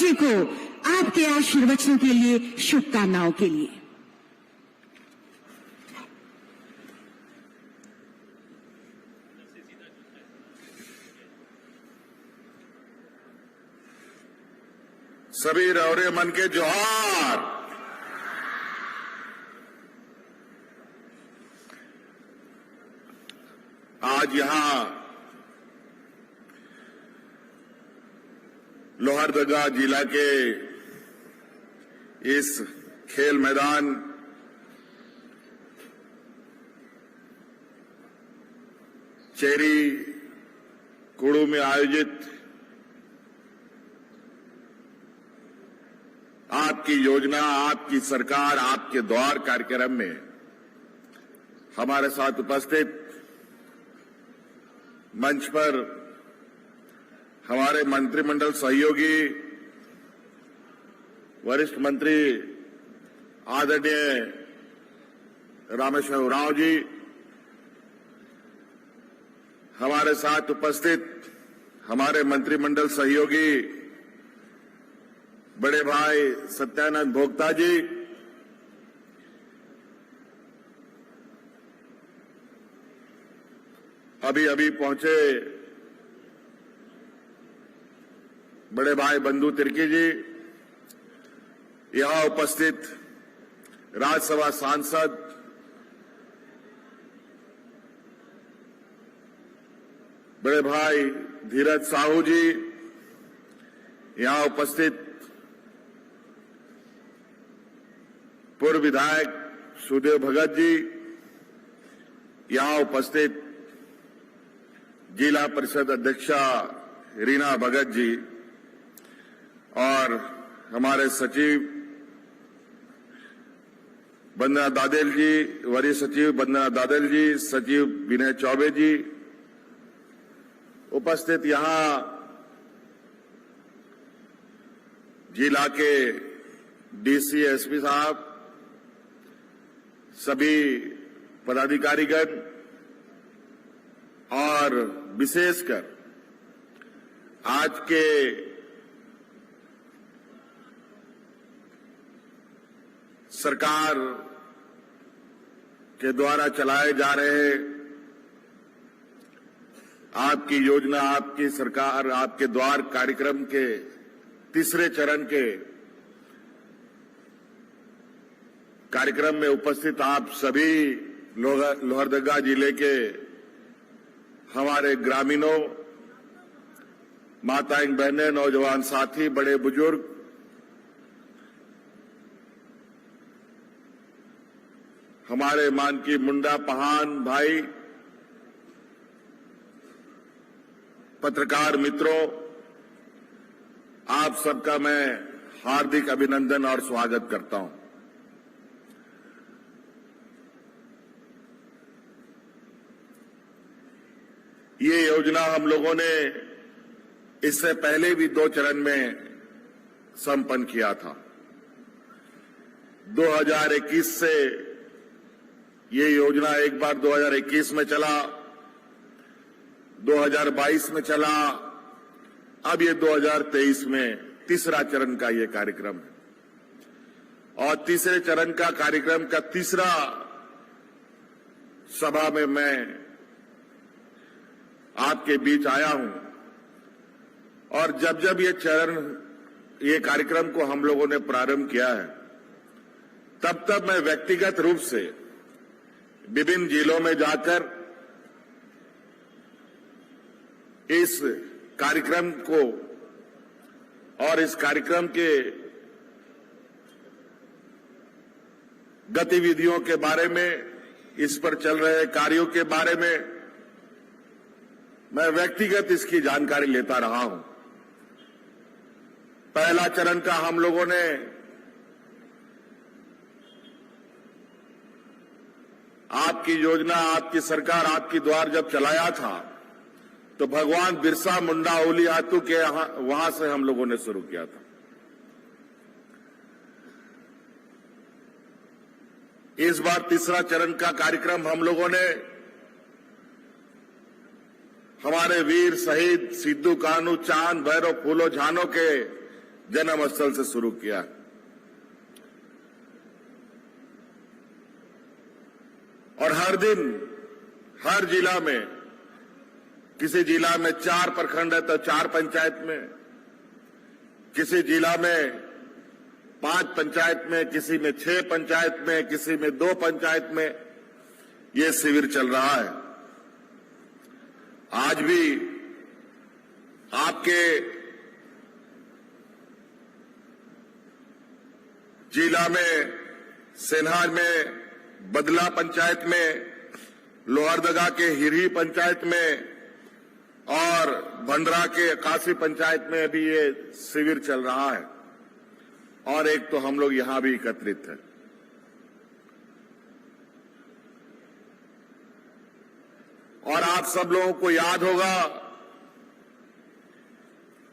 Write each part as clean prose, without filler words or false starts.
जी को आपके आशीर्वचनों के लिए, शुभकामनाओं के लिए। सभी रौरे मन के जोहार। आज यहां लोहरदगा जिला के इस खेल मैदान चेरी कुड़ू में आयोजित आपकी योजना, आपकी सरकार, आपके द्वार कार्यक्रम में हमारे साथ उपस्थित मंच पर हमारे मंत्रिमंडल सहयोगी वरिष्ठ मंत्री आदरणीय रामेश्वर उरांव जी, हमारे साथ उपस्थित हमारे मंत्रिमंडल सहयोगी बड़े भाई सत्यानंद भोक्ता जी, अभी अभी पहुंचे बड़े भाई बंधु तिर्की जी, यहां उपस्थित राज्यसभा सांसद बड़े भाई धीरज साहू जी, यहां उपस्थित पूर्व विधायक सुदेव भगत जी, यहां उपस्थित जिला परिषद अध्यक्षा रीना भगत जी और हमारे सचिव वंदना दादेल जी, वरिष्ठ सचिव वंदना दादेल जी, सचिव विनय चौबे जी, उपस्थित यहां जिला के डीसी एसपी साहब, सभी पदाधिकारीगण और विशेषकर आज के सरकार के द्वारा चलाए जा रहे आपकी योजना, आपकी सरकार, आपके द्वार कार्यक्रम के तीसरे चरण के कार्यक्रम में उपस्थित आप सभी लोहरदगा जिले के हमारे ग्रामीणों, माताएं बहनें, नौजवान साथी, बड़े बुजुर्ग, हमारे मानकी मुंडा पहान भाई, पत्रकार मित्रों, आप सबका मैं हार्दिक अभिनंदन और स्वागत करता हूं। ये योजना हम लोगों ने इससे पहले भी 2 चरण में संपन्न किया था। 2021 से ये योजना एक बार 2021 में चला, 2022 में चला, अब ये 2023 में तीसरा चरण का ये कार्यक्रम है और तीसरे चरण का कार्यक्रम का तीसरा सभा में मैं आपके बीच आया हूं और जब ये कार्यक्रम को हम लोगों ने प्रारंभ किया है, तब मैं व्यक्तिगत रूप से विभिन्न जिलों में जाकर इस कार्यक्रम को और इस कार्यक्रम के गतिविधियों के बारे में, इस पर चल रहे कार्यों के बारे में मैं व्यक्तिगत इसकी जानकारी लेता रहा हूं। पहला चरण का हम लोगों ने आपकी योजना, आपकी सरकार, आपकी द्वार जब चलाया था तो भगवान बिरसा मुंडा ओली आतू के वहां से हम लोगों ने शुरू किया था। इस बार तीसरा चरण का कार्यक्रम हम लोगों ने हमारे वीर शहीद सिद्धू कान्हू, चांद, भैरव, फूलो, झानो के जन्म स्थल से शुरू किया। और हर दिन हर जिला में, किसी जिला में 4 प्रखंड है तो 4 पंचायत में, किसी जिला में 5 पंचायत में, किसी में 6 पंचायत में, किसी में 2 पंचायत में ये शिविर चल रहा है। आज भी आपके जिला में, सेन्हा में, बदला पंचायत में, लोहरदगा के हिरही पंचायत में और भंडरा के काशी पंचायत में भी ये शिविर चल रहा है। और एक तो हम लोग यहां भी एकत्रित हैं। और आप सब लोगों को याद होगा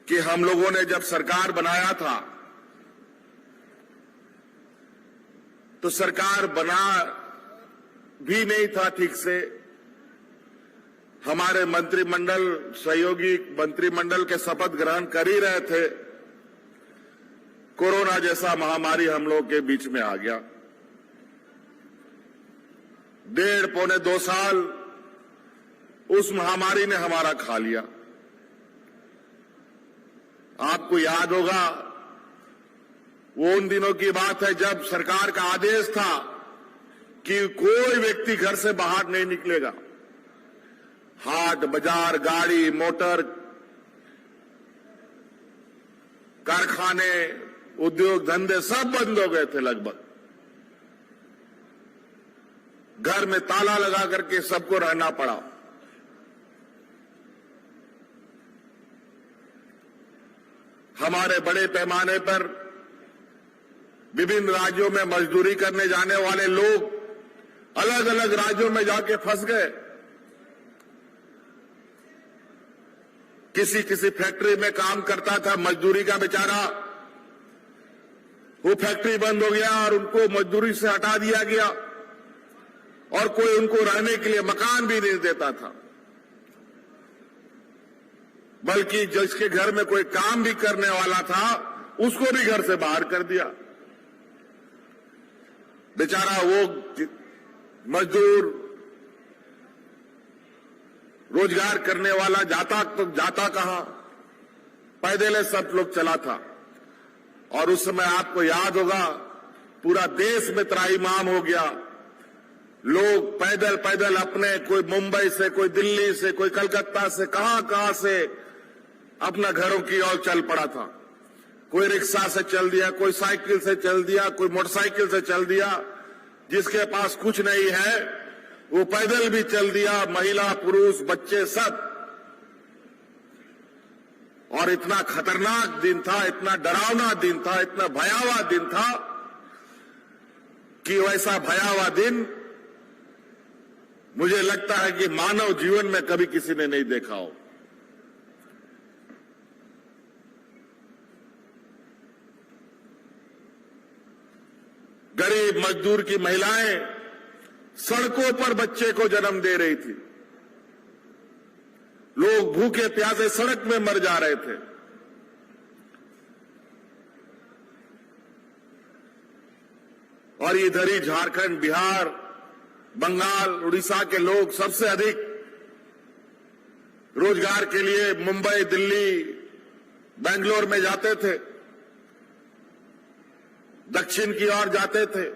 कि हम लोगों ने जब सरकार बनाया था तो सरकार बना भी नहीं था ठीक से। हमारे मंत्रिमंडल, सहयोगी मंत्रिमंडल के शपथ ग्रहण कर ही रहे थे, कोरोना जैसा महामारी हम लोगों के बीच में आ गया। 1.5 पौने 2 साल उस महामारी ने हमारा खा लिया। आपको याद होगा, वो उन दिनों की बात है जब सरकार का आदेश था कि कोई व्यक्ति घर से बाहर नहीं निकलेगा। हाट बाजार, गाड़ी मोटर, कारखाने, उद्योग धंधे सब बंद हो गए थे लगभग। घर में ताला लगा करके सबको रहना पड़ा। हमारे बड़े पैमाने पर विभिन्न राज्यों में मजदूरी करने जाने वाले लोग अलग अलग राज्यों में जाके फंस गए। किसी किसी फैक्ट्री में काम करता था, मजदूरी का बेचारा, वो फैक्ट्री बंद हो गया और उनको मजदूरी से हटा दिया गया और कोई उनको रहने के लिए मकान भी नहीं देता था, बल्कि जिसके घर में कोई काम भी करने वाला था उसको भी घर से बाहर कर दिया। बेचारा वो मजदूर, रोजगार करने वाला जाता कहां, पैदल सब लोग चला था। और उस समय आपको याद होगा पूरा देश में त्राहिमाम हो गया। लोग पैदल पैदल अपने, कोई मुंबई से, कोई दिल्ली से, कोई कलकत्ता से, कहां से अपना घरों की ओर चल पड़ा था। कोई रिक्शा से चल दिया, कोई साइकिल से चल दिया, कोई मोटरसाइकिल से चल दिया। जिसके पास कुछ नहीं है वो पैदल भी चल दिया, महिला पुरुष बच्चे सब। और इतना खतरनाक दिन था, इतना डरावना दिन था, इतना भयावह दिन था कि वैसा भयावह दिन मुझे लगता है कि मानव जीवन में कभी किसी ने नहीं देखा हो। गरीब मजदूर की महिलाएं सड़कों पर बच्चे को जन्म दे रही थी। लोग भूखे प्यासे सड़क में मर जा रहे थे। और इधर ही झारखंड, बिहार, बंगाल, उड़ीसा के लोग सबसे अधिक रोजगार के लिए मुंबई, दिल्ली, बेंगलोर में जाते थे, दक्षिण की ओर जाते थे।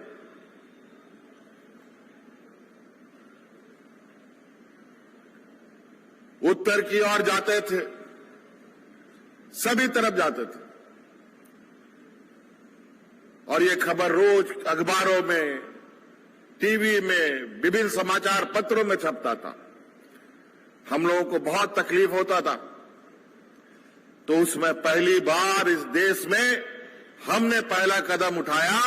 उत्तर की ओर जाते थे, सभी तरफ जाते थे। और ये खबर रोज अखबारों में, टीवी में, विभिन्न समाचार पत्रों में छपता था। हम लोगों को बहुत तकलीफ होता था। तो उसमें पहली बार इस देश में हमने पहला कदम उठाया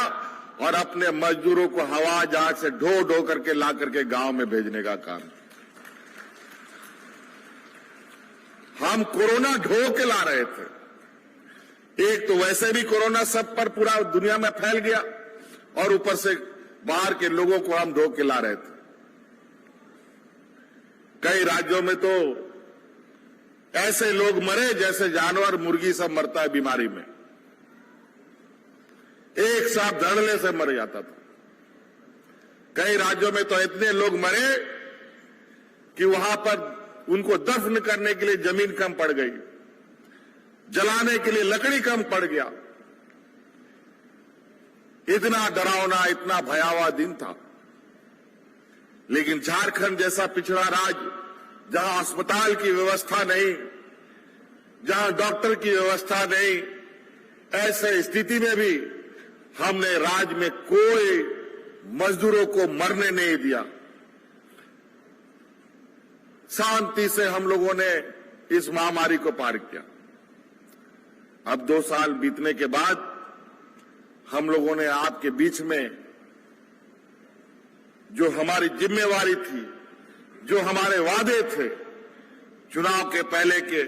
और अपने मजदूरों को हवा जहाज से ढो ढो करके ला करके गांव में भेजने का काम। हम कोरोना ढो के ला रहे थे। एक तो वैसे भी कोरोना सब पर पूरा दुनिया में फैल गया और ऊपर से बाहर के लोगों को हम ढो के ला रहे थे। कई राज्यों में तो ऐसे लोग मरे जैसे जानवर, मुर्गी सब मरता है बीमारी में। एक साथ धड़ल्ले से मर जाता था। कई राज्यों में तो इतने लोग मरे कि वहां पर उनको दफन करने के लिए जमीन कम पड़ गई, जलाने के लिए लकड़ी कम पड़ गया। इतना डरावना, इतना भयावह दिन था। लेकिन झारखंड जैसा पिछड़ा राज्य, जहां अस्पताल की व्यवस्था नहीं, जहां डॉक्टर की व्यवस्था नहीं, ऐसे स्थिति में भी हमने राज्य में कोई मजदूरों को मरने नहीं दिया। शांति से हम लोगों ने इस महामारी को पार किया। अब 2 साल बीतने के बाद हम लोगों ने आपके बीच में जो हमारी जिम्मेवारी थी, जो हमारे वादे थे, चुनाव के पहले के,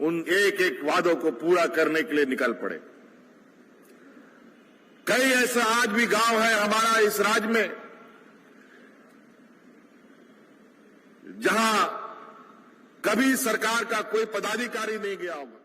उन एक एक वादों को पूरा करने के लिए निकल पड़े। कई ऐसा आज भी गांव है हमारा इस राज्य में जहां कभी सरकार का कोई पदाधिकारी नहीं गया होगा।